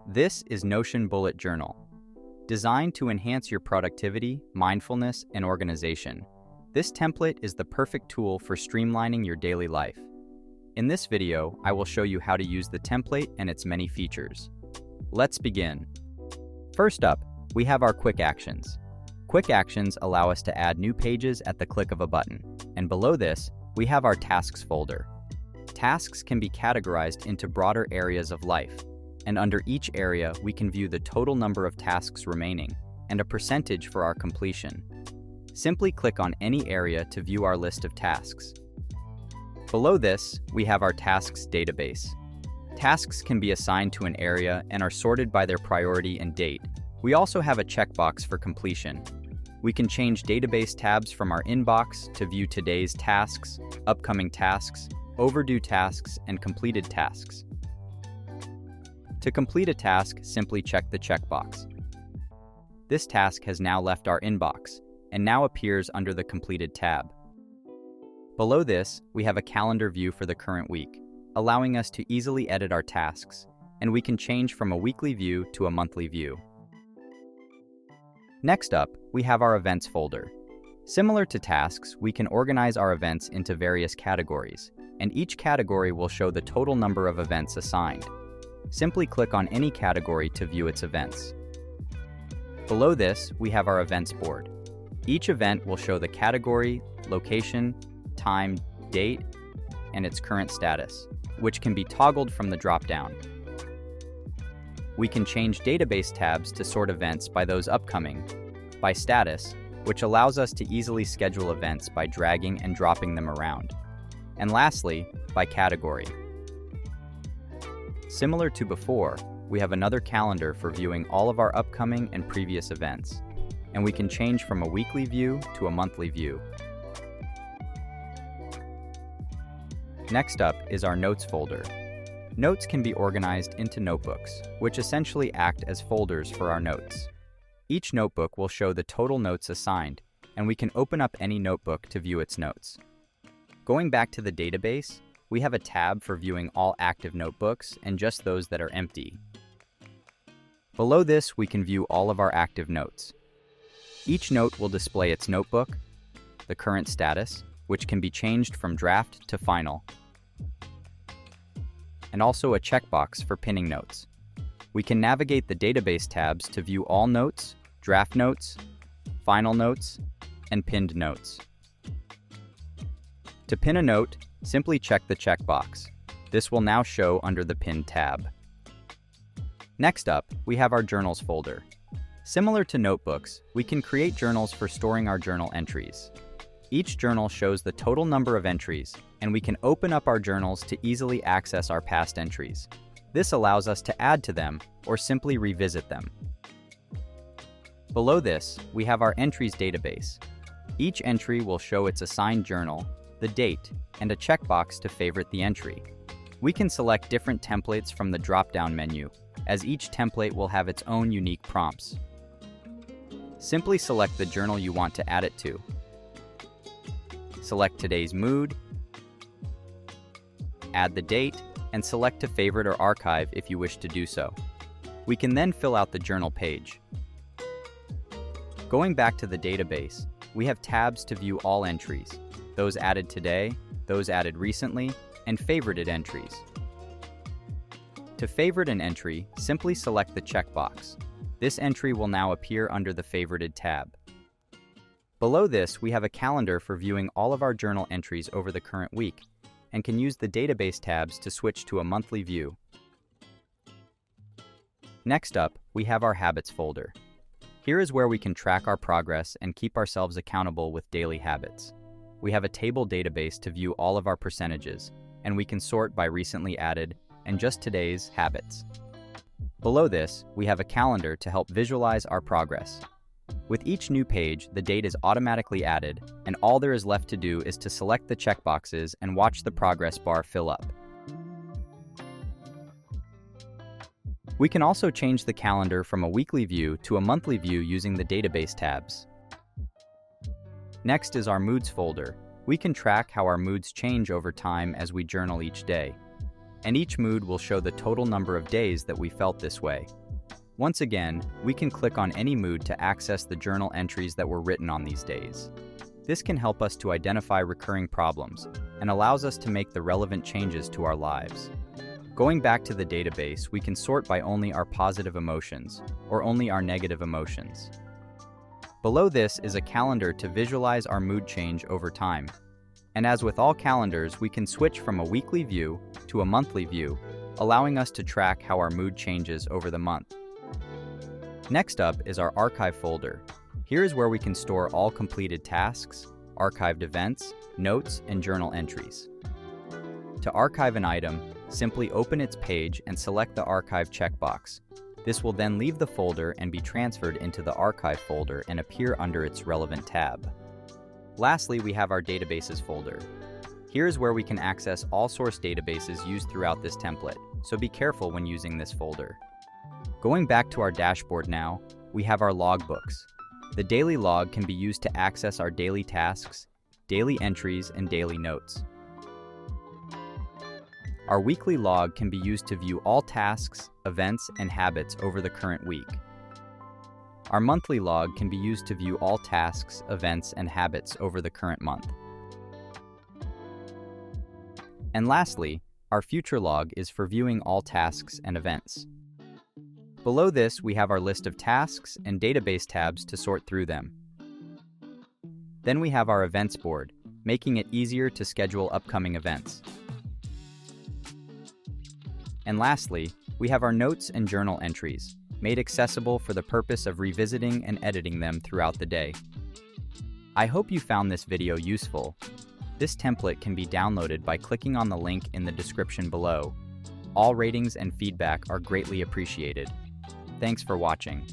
This is Notion Bullet Journal, designed to enhance your productivity, mindfulness, and organization. This template is the perfect tool for streamlining your daily life. In this video, I will show you how to use the template and its many features. Let's begin. First up, we have our quick actions. Quick actions allow us to add new pages at the click of a button. And below this, we have our tasks folder. Tasks can be categorized into broader areas of life, and under each area, we can view the total number of tasks remaining and a percentage for our completion. Simply click on any area to view our list of tasks. Below this, we have our tasks database. Tasks can be assigned to an area and are sorted by their priority and date. We also have a checkbox for completion. We can change database tabs from our inbox to view today's tasks, upcoming tasks, overdue tasks, and completed tasks. To complete a task, simply check the checkbox. This task has now left our inbox and now appears under the Completed tab. Below this, we have a calendar view for the current week, allowing us to easily edit our tasks, and we can change from a weekly view to a monthly view. Next up, we have our Events folder. Similar to tasks, we can organize our events into various categories, and each category will show the total number of events assigned. Simply click on any category to view its events. Below this, we have our Events board. Each event will show the category, location, time, date, and its current status, which can be toggled from the drop-down. We can change database tabs to sort events by those upcoming, by status, which allows us to easily schedule events by dragging and dropping them around. And lastly, by category. Similar to before, we have another calendar for viewing all of our upcoming and previous events, and we can change from a weekly view to a monthly view. Next up is our Notes folder. Notes can be organized into notebooks, which essentially act as folders for our notes. Each notebook will show the total notes assigned, and we can open up any notebook to view its notes. Going back to the database, we have a tab for viewing all active notebooks and just those that are empty. Below this, we can view all of our active notes. Each note will display its notebook, the current status, which can be changed from draft to final, and also a checkbox for pinning notes. We can navigate the database tabs to view all notes, draft notes, final notes, and pinned notes. To pin a note, simply check the checkbox. This will now show under the Pinned tab. Next up, we have our Journals folder. Similar to notebooks, we can create journals for storing our journal entries. Each journal shows the total number of entries, and we can open up our journals to easily access our past entries. This allows us to add to them or simply revisit them. Below this, we have our Entries database. Each entry will show its assigned journal, the date, and a checkbox to favorite the entry. We can select different templates from the drop-down menu, as each template will have its own unique prompts. Simply select the journal you want to add it to. Select today's mood, add the date, and select to favorite or archive if you wish to do so. We can then fill out the journal page. Going back to the database, we have tabs to view all entries, those added today, those added recently, and favorited entries. To favorite an entry, simply select the checkbox. This entry will now appear under the Favorited tab. Below this, we have a calendar for viewing all of our journal entries over the current week, and can use the database tabs to switch to a monthly view. Next up, we have our Habits folder. Here is where we can track our progress and keep ourselves accountable with daily habits. We have a table database to view all of our percentages, and we can sort by recently added and just today's habits. Below this, we have a calendar to help visualize our progress. With each new page, the date is automatically added, and all there is left to do is to select the checkboxes and watch the progress bar fill up. We can also change the calendar from a weekly view to a monthly view using the database tabs. Next is our Moods folder. We can track how our moods change over time as we journal each day. and each mood will show the total number of days that we felt this way. Once again, we can click on any mood to access the journal entries that were written on these days. This can help us to identify recurring problems and allows us to make the relevant changes to our lives. Going back to the database, we can sort by only our positive emotions or only our negative emotions. Below this is a calendar to visualize our mood change over time. And as with all calendars, we can switch from a weekly view to a monthly view, allowing us to track how our mood changes over the month. Next up is our archive folder. Here is where we can store all completed tasks, archived events, notes, and journal entries. To archive an item, simply open its page and select the Archive checkbox. This will then leave the folder and be transferred into the Archive folder and appear under its relevant tab. Lastly, we have our Databases folder. Here is where we can access all source databases used throughout this template, so be careful when using this folder. Going back to our dashboard now, we have our logbooks. The daily log can be used to access our daily tasks, daily entries, and daily notes. Our weekly log can be used to view all tasks, events, and habits over the current week. Our monthly log can be used to view all tasks, events, and habits over the current month. And lastly, our future log is for viewing all tasks and events. Below this, we have our list of tasks and database tabs to sort through them. Then we have our events board, making it easier to schedule upcoming events. And lastly, we have our notes and journal entries, made accessible for the purpose of revisiting and editing them throughout the day. I hope you found this video useful. This template can be downloaded by clicking on the link in the description below. All ratings and feedback are greatly appreciated. Thanks for watching.